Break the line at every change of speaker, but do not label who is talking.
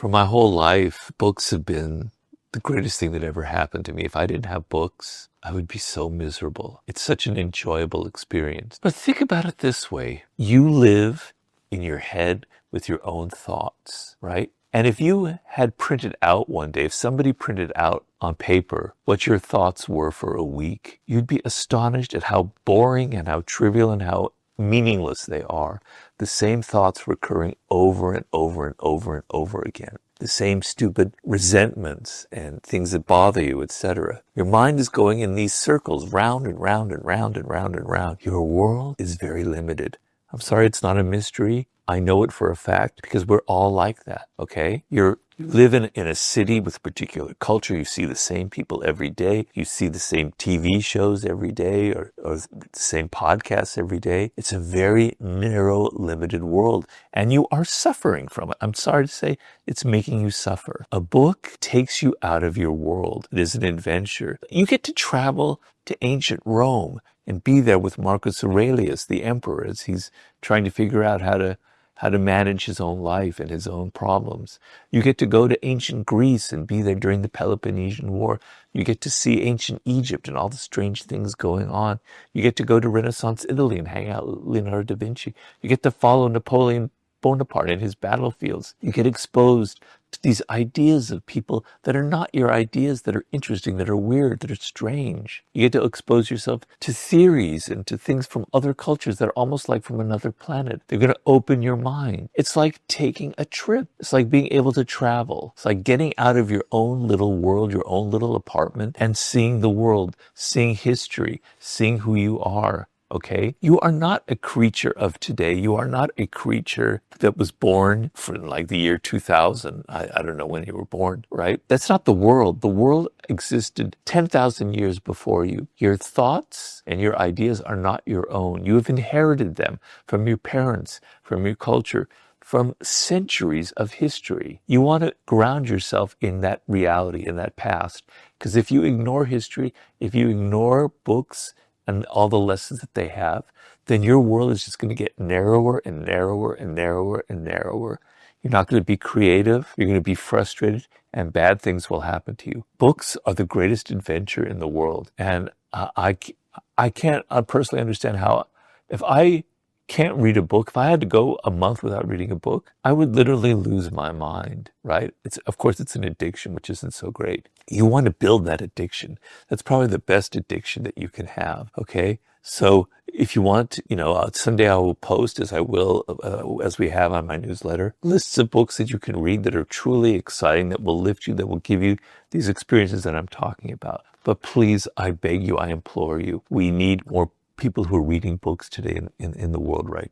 For my whole life, books have been the greatest thing that ever happened to me. If I didn't have books, I would be so miserable. It's such an enjoyable experience. But think about it this way. You live in your head with your own thoughts, right? And if you had printed out one day, if somebody printed out on paper what your thoughts were for a week, you'd be astonished at how boring and how trivial and how meaningless they are. The same thoughts recurring over and over and over and over again. The same stupid resentments and things that bother you, etc. Your mind is going in these circles, round and round and round and round and round. Your world is very limited. I'm sorry it's not a mystery. I know it for a fact because we're all like that, okay? You live in a city with a particular culture. You see the same people every day. You see the same TV shows every day or the same podcasts every day. It's a very narrow, limited world, and you are suffering from it. I'm sorry to say it's making you suffer. A book takes you out of your world. It is an adventure. You get to travel to ancient Rome and be there with Marcus Aurelius, the emperor, as he's trying to figure out how to manage his own life and his own problems. You get to go to ancient Greece and be there during the Peloponnesian War. You get to see ancient Egypt and all the strange things going on. You get to go to Renaissance Italy and hang out with Leonardo da Vinci. You get to follow Napoleon Bonaparte in his battlefields. You get exposed to these ideas of people that are not your ideas, that are interesting, that are weird, that are strange. You get to expose yourself to theories and to things from other cultures that are almost like from another planet. They're going to open your mind. It's like taking a trip. It's like being able to travel. It's like getting out of your own little world, your own little apartment, and seeing the world, seeing history, seeing who you are. Okay? You are not a creature of today. You are not a creature that was born from like the year 2000. I don't know when you were born, right? That's not the world. The world existed 10,000 years before you. Your thoughts and your ideas are not your own. You have inherited them from your parents, from your culture, from centuries of history. You want to ground yourself in that reality, in that past. Because if you ignore history, if you ignore books, and all the lessons that they have, then your world is just going to get narrower and narrower and narrower and narrower. You're not going to be creative. You're going to be frustrated, and bad things will happen to you. Books are the greatest adventure in the world. And I can't personally understand how, if I can't read a book, if I had to go a month without reading a book, I would literally lose my mind, right? Of course, it's an addiction, which isn't so great. You want to build that addiction. That's probably the best addiction that you can have, okay? So if you want, someday I will post, as I will, as we have on my newsletter, lists of books that you can read that are truly exciting, that will lift you, that will give you these experiences that I'm talking about. But please, I beg you, I implore you, we need more people who are reading books today in the world right